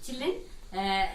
Children,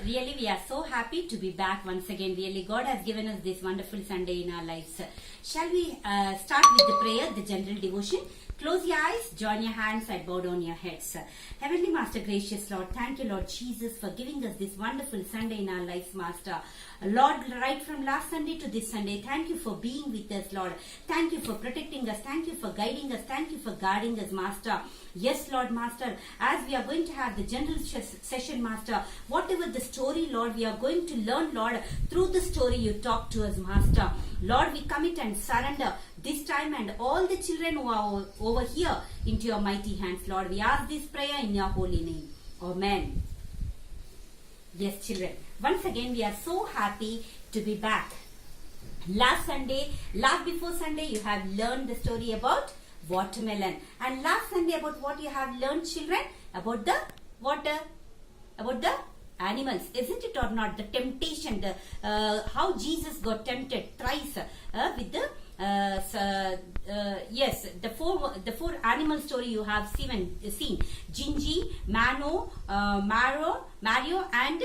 really we are so happy to be back once again. Really, God has given us this wonderful Sunday in our lives. Shall we start with the prayer, the general devotion? Close your eyes, join your hands and bow down your heads. Heavenly Master, gracious Lord, thank you, Lord Jesus, for giving us this wonderful Sunday in our lives, Master. Lord, right from last Sunday to this Sunday, thank you for being with us, Lord. Thank you for protecting us. Thank you for guiding us. Thank you for guarding us, Master. Yes, Lord, Master, as we are going to have the general session, Master, whatever the story, Lord, we are going to learn, Lord, through the story you talk to us, Master. Lord, we commit and surrender this time and all the children who are over here into your mighty hands, Lord. We ask this prayer in your holy name. Amen. Yes, children. Once again, we are so happy to be back. Last before Sunday, you have learned the story about watermelon. And last Sunday, about what you have learned, children? About the water, about the animals, isn't it or not? The temptation, how Jesus got tempted thrice with the yes, the four animal story you have seen. Gingy, Mario, and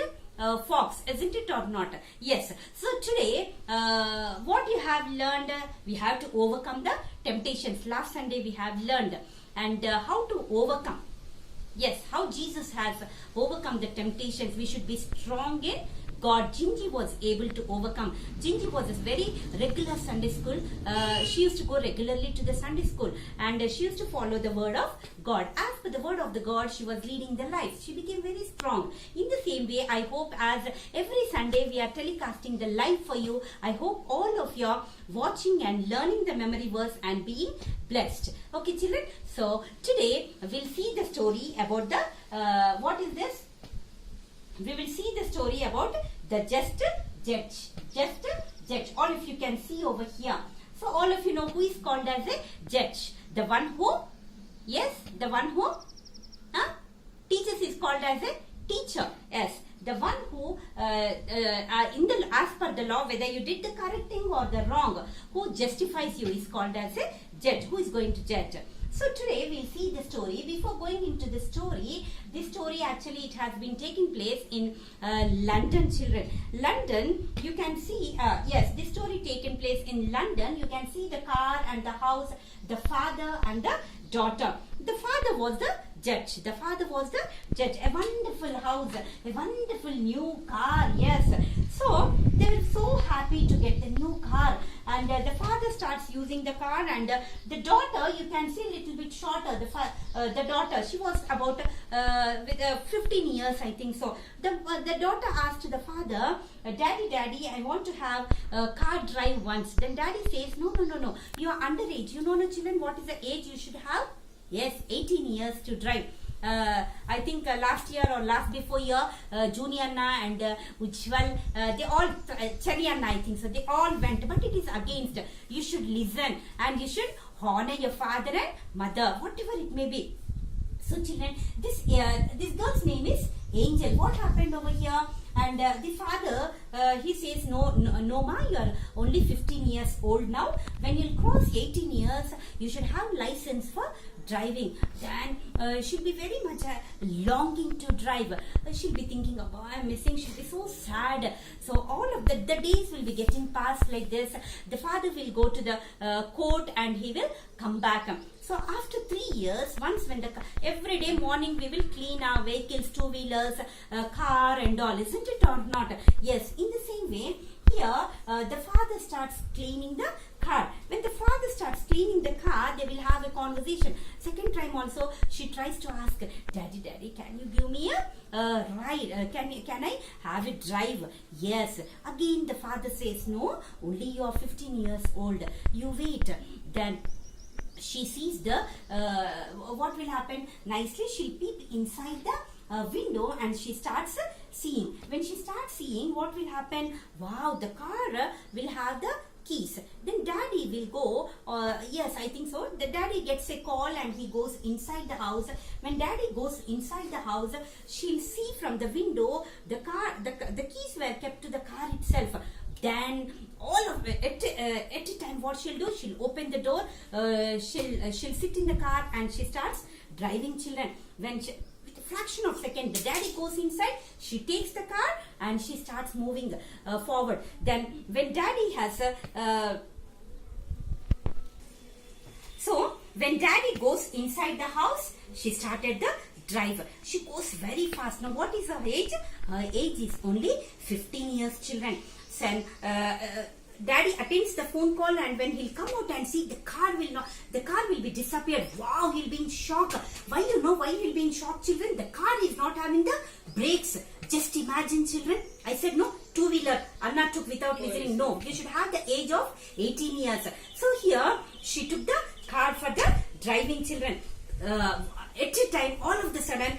fox, isn't it or not? Yes. So today, what you have learned, we have to overcome the temptations. Last Sunday we have learned and how to overcome. Yes, how Jesus has overcome the temptations. We should be strong in God. Gingy was able to overcome. Gingy was a very regular Sunday school. She used to go regularly to the Sunday school and she used to follow the word of God. As per the word of the God, she was leading the life. She became very strong. In the same way, I hope as every Sunday we are telecasting the life for you, I hope all of you are watching and learning the memory verse and being blessed. Okay, children. So today we'll see the story about the what is this? We will see the story about the just judge. Just judge. All of you can see over here. So all of you know who is called as a judge. The one who, yes, the one who teaches is called as a teacher. Yes, the one who as per the law, whether you did the correct thing or the wrong, who justifies you is called as a judge. Who is going to judge? So today we'll see the story. Before going into the story, this story actually it has been taking place in London, children. London, you can see, yes, this story taken place in London. You can see the car and the house, the father and the daughter. The father was the judge. The father was the judge. A wonderful house, a wonderful new car, yes. So they were so happy to get the new car. And the father starts using the car and the daughter, you can see a little bit shorter. The daughter, she was about 15 years, I think so. The daughter asked the father, Daddy, I want to have a car drive once. Then Daddy says, no, you are underage. You know, no, children, what is the age you should have? Yes, 18 years to drive. I think last year or last before year, Junior Anna and Ujjwal, they all, Chari Anna, I think so, they all went, but it is against. You should listen and you should honor your father and mother, whatever it may be. So children, this girl's name is Angel. What happened over here? And the father, he says, no, ma, you are only 15 years old now. When you cross 18 years, you should have license for driving. Then she'll be very much longing to drive. She'll be thinking, oh, I'm missing. She'll be so sad. So all of the days will be getting passed like this. The father will go to the court and he will come back. So after 3 years, once when every day morning we will clean our vehicles, two-wheelers, car and all, isn't it or not? Yes, in the same way, here the father starts cleaning the car. When the father starts cleaning the car, they will have a conversation. Second time also, she tries to ask, Daddy, can you give me a ride? Can I have a drive? Yes. Again, the father says, no, only you are 15 years old. You wait. Then she sees the, what will happen? Nicely, she'll peep inside the window and she starts seeing. When she starts seeing, what will happen? Wow, the car will have the keys. Then daddy will go, yes, I think so. The daddy gets a call and he goes inside the house. When daddy goes inside the house, she'll see from the window the car, the keys were kept to the car itself. Then all of it at a time, what she'll do, she'll open the door, she'll sit in the car and she starts driving, children. When she, with fraction of second, the daddy goes inside, she takes the car and she starts moving forward. Then when daddy has when daddy goes inside the house, she started the drive. She goes very fast. Now what is her age? Her age is only 15 years, children. Then daddy attends the phone call, and when he'll come out and see, the car will be disappeared. Wow, he'll be in shock. Why he'll be in shock, children? The car is not having the brakes. Just imagine, children. I said no, two-wheeler. Anna took without listening. No, you should have the age of 18 years. So here she took the car for the driving, children. At a time, all of the sudden,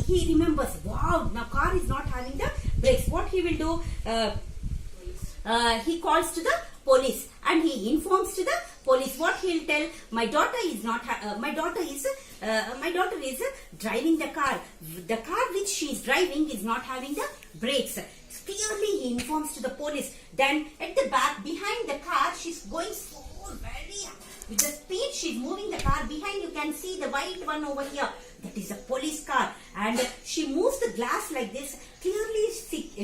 he remembers, wow, now car is not having the brakes. What he will do? He calls to the police and he informs to the police. What he'll tell? My daughter is driving the car. The car which she is driving is not having the brakes. Clearly, he informs to the police. Then at the back, behind the car, she's going so very with the speed. She's moving the car behind. You can see the white one over here. That is a police car, and she moves the glass like this. Clearly,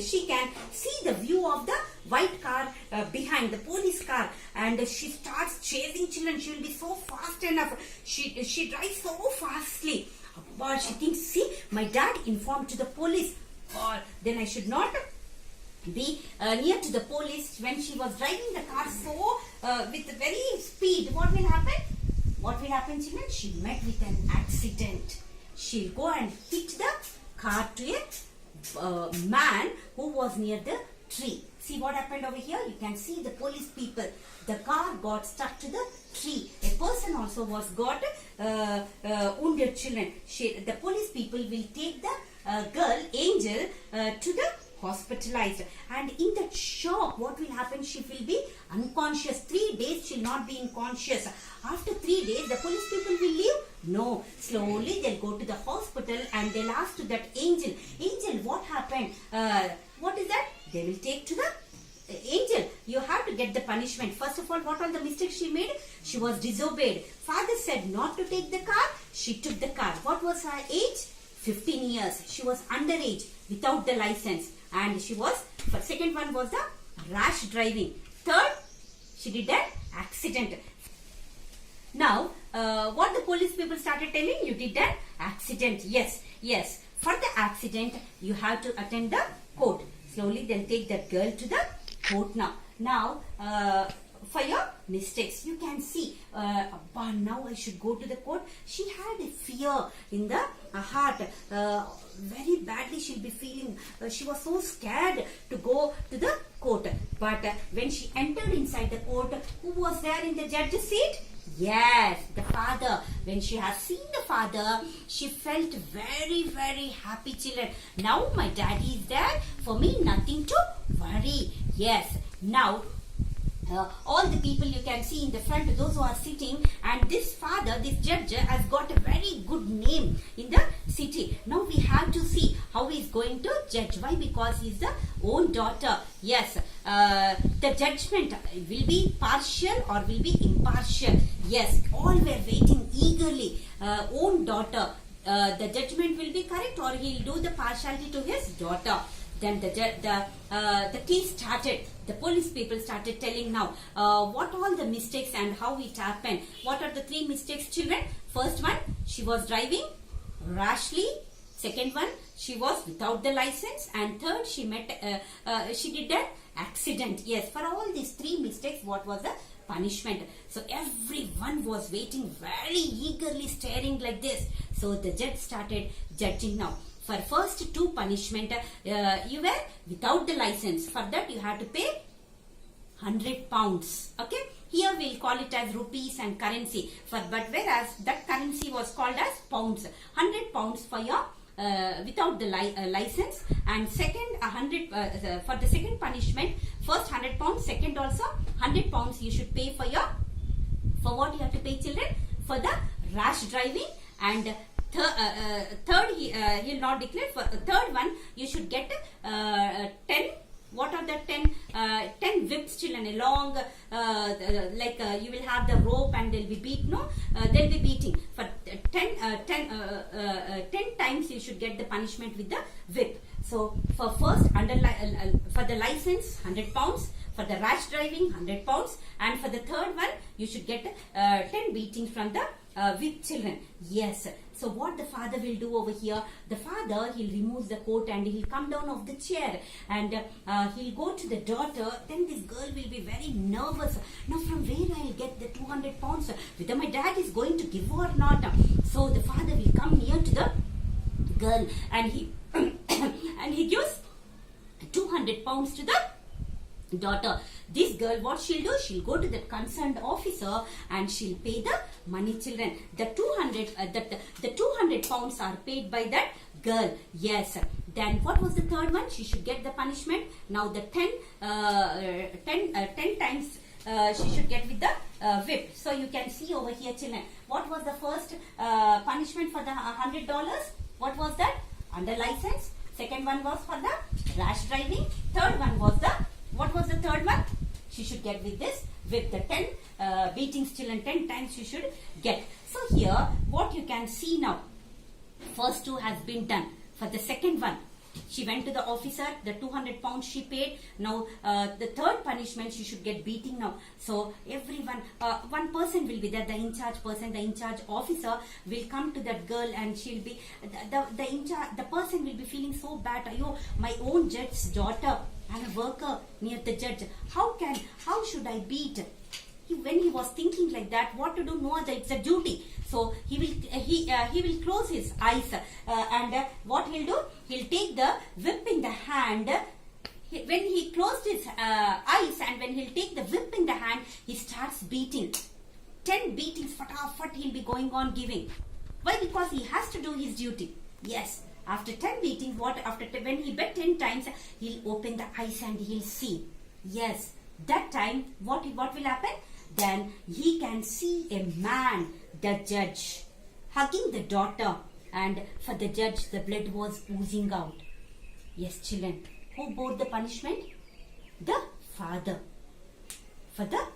she can see the view of the white car behind the police car, and she starts chasing, children. She will be so fast enough. She drives so fastly. But she thinks, see, my dad informed to the police, or then I should not be near to the police. When she was driving the car so with very speed, what will happen? What will happen, children? She met with an accident. She'll go and hit the car to a man who was near the tree. See what happened over here? You can see the police people. The car got stuck to the tree. A person also was got wounded, children. The police people will take the girl, Angel, to the hospitalized, and in that shock, what will happen? She will be unconscious. 3 days she'll not be unconscious. After 3 days, the police people will leave? No. Slowly they'll go to the hospital and they'll ask to that Angel, what happened? What is that? They will take to the Angel, you have to get the punishment. First of all, what all the mistakes she made? She was disobeyed. Father said not to take the car. She took the car. What was her age? 15 years. She was underage, without the license. And she was, second one was the rash driving. Third, she did an accident. Now, what the police people started telling? You did an accident. Yes. For the accident, you have to attend the court. Slowly, they'll take that girl to the court now. Now, for your mistakes, you can see, now I should go to the court. She had a fear in the heart. Very badly she'll be feeling. She was so scared to go to the court. But when she entered inside the court, who was there in the judge's seat? Yes, the father. When she has seen the father, she felt very, very happy, children. Now my daddy is there. For me, nothing to worry. Yes. Now, all the people you can see in the front, those who are sitting, and this father, this judge, has got a very good name in the city. Now we have to see how he is going to judge. Why? Because he is the own daughter. Yes, the judgment will be partial or will be impartial. Yes, all were waiting eagerly. Own daughter, the judgment will be correct or he will do the partiality to his daughter. Then the case started. The police people started telling now what all the mistakes and how it happened. What are the 3 mistakes, children? First one, she was driving rashly. Second one, she was without the license. And third, she did an accident. Yes, for all these 3 mistakes, what was the punishment? So everyone was waiting, very eagerly staring like this. So the judge started judging now. For first 2 punishment, you were without the license. For that, you had to pay 100 pounds. Okay. Here we'll call it as rupees and currency. But whereas that currency was called as pounds. 100 pounds for your without the license. And second, 100 for the second punishment. First 100 pounds. Second also 100 pounds you should pay for what you have to pay, children? For the rash driving. And third, he'll not declare. For third one, you should get 10. What are the 10 whips, children? Along, you will have the rope and they'll be beat. No, they'll be beating. For 10 times you should get the punishment with the whip. So for first for the license, 100 pounds. For the rash driving, 100 pounds. And for the third one, you should get 10 beatings from the with children. Yes. So what the father will do over here, the father, he'll remove the coat and he'll come down off the chair, and he'll go to the daughter. Then this girl will be very nervous. Now from where I'll get the 200 pounds? Whether my dad is going to give or not. So the father will come near to the girl and he and he gives 200 pounds to the daughter. This girl, what she'll do, she'll go to the concerned officer and she'll pay the money, children. The 200 pounds are paid by that girl. Yes. Then what was the third one? She should get the punishment. Now the 10 times she should get with the whip. So you can see over here, children, what was the first punishment for the $100? What was that? Under license. Second one was for the rash driving. Third one was the, what was the third one? She should get with this, with the 10 beatings, children, 10 times she should get. So here, what you can see now, first two has been done. For the second one, she went to the officer, the 200 pounds she paid. Now, the third punishment, she should get beating now. So, everyone, one person will be there, the in charge person, the in charge officer will come to that girl and she'll be, the person will be feeling so bad. Ayo, my own judge's daughter, I'm a worker near the judge. How should I beat? When he was thinking like that, what to do? No other, it's a duty. So he will close his eyes and what he'll do? He'll take the whip in the hand. When he closed his eyes and when he'll take the whip in the hand, he starts beating. 10 beatings, fatafat he'll be going on giving. Why? Because he has to do his duty. Yes. After 10 beatings, when he bet 10 times, he'll open the eyes and he'll see. Yes. That time, what will happen? Then he can see a man, the judge, hugging the daughter, and for the judge the blood was oozing out. Yes, children. Who bore the punishment? The father. For the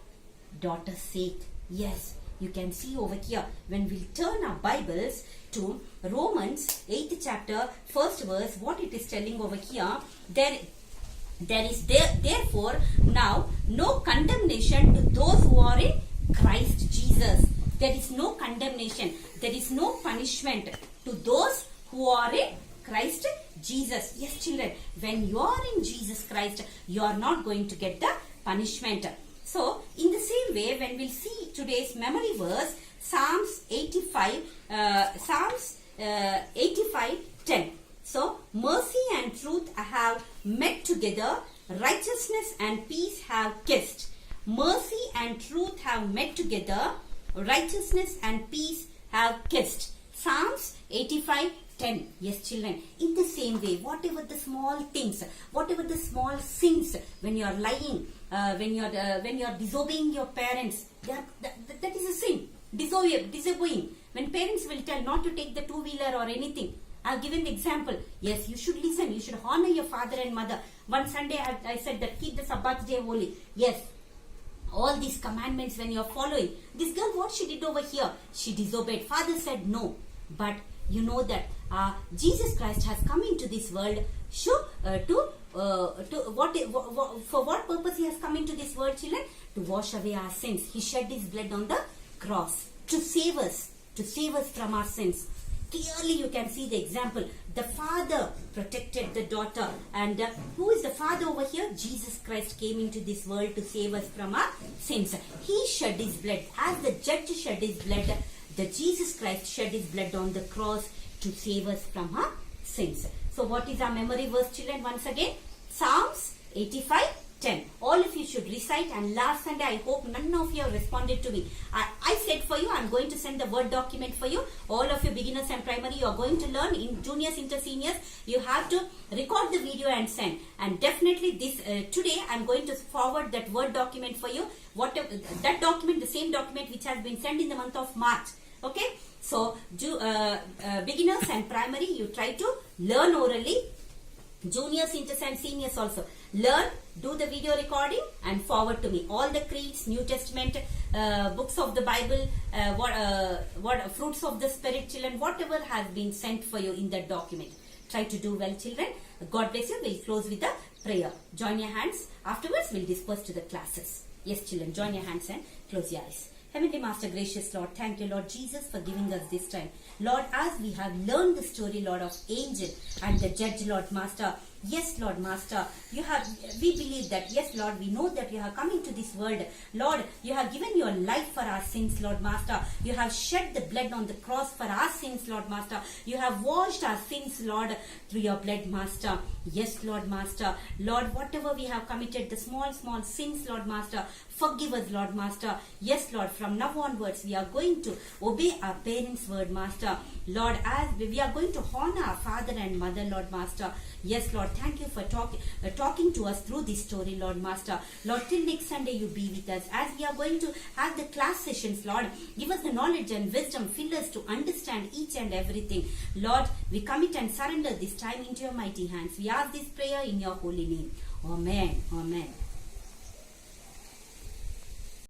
daughter's sake. Yes, you can see over here when we turn our Bibles to Romans 8th chapter, 1st verse, what it is telling over here, there is therefore now no condemnation to those who are in Christ Jesus. There is no condemnation. There is no punishment to those who are in Christ Jesus. Yes, children, when you are in Jesus Christ, you are not going to get the punishment. So, in the same way, when we'll see today's memory verse, Psalms 85:10. So, mercy and truth have met together, righteousness and peace have kissed. Mercy and truth have met together, righteousness and peace have kissed. Psalms 85:10. Yes, children, in the same way, whatever the small things, whatever the small sins, when you are lying, when you are disobeying your parents, that is a sin. Disobeying. When parents will tell not to take the two-wheeler or anything, I've given the example. Yes, you should listen. You should honor your father and mother. One Sunday I said that keep the Sabbath day holy. Yes. All these commandments when you are following. This girl, what she did over here? She disobeyed. Father said no. But you know that Jesus Christ has come into this world for what purpose he has come into this world, children? To wash away our sins. He shed his blood on the cross to save us from our sins. Clearly you can see the example. The father protected the daughter, and who is the father over here? Jesus Christ came into this world to save us from our sins. He shed his blood. As the judge shed his blood, the Jesus Christ shed his blood on the cross to save us from our sins. So what is our memory verse, children? Once again, Psalms 85:10. All of you should recite, and last Sunday I hope none of you have responded to me. I said for you, I'm going to send the Word document for you. All of you beginners and primary, you are going to learn. In juniors, inter seniors, you have to record the video and send. And definitely today I'm going to forward that Word document for you. That document, the same document which has been sent in the month of March. Okay, so beginners and primary, you try to learn orally. Juniors, inters and seniors also. Learn, do the video recording and forward to me. All the creeds, New Testament, books of the Bible, what fruits of the Spirit, children, whatever has been sent for you in that document. Try to do well, children. God bless you. We'll close with a prayer. Join your hands. Afterwards, we'll disperse to the classes. Yes, children, join your hands and close your eyes. Heavenly Master, gracious Lord, thank you, Lord Jesus, for giving us this time. Lord, as we have learned the story, Lord, of angel and the judge, Lord Master. Yes, Lord Master, we believe that, yes, Lord, we know that you have come into this world. Lord, you have given your life for our sins, Lord Master. You have shed the blood on the cross for our sins, Lord Master. You have washed our sins, Lord, through your blood, Master. Yes, Lord Master. Lord, whatever we have committed, the small sins, Lord Master, forgive us, Lord Master. Yes, Lord, from now onwards, we are going to obey our parents' word, Master. Lord, as we are going to honor our father and mother, Lord Master. Yes, Lord, thank you for talking to us through this story, Lord Master. Lord, till next Sunday, you be with us. As we are going to have the class sessions, Lord, give us the knowledge and wisdom. Fill us to understand each and everything. Lord, we commit and surrender this time into your mighty hands. We ask this prayer in your holy name. Amen. Amen.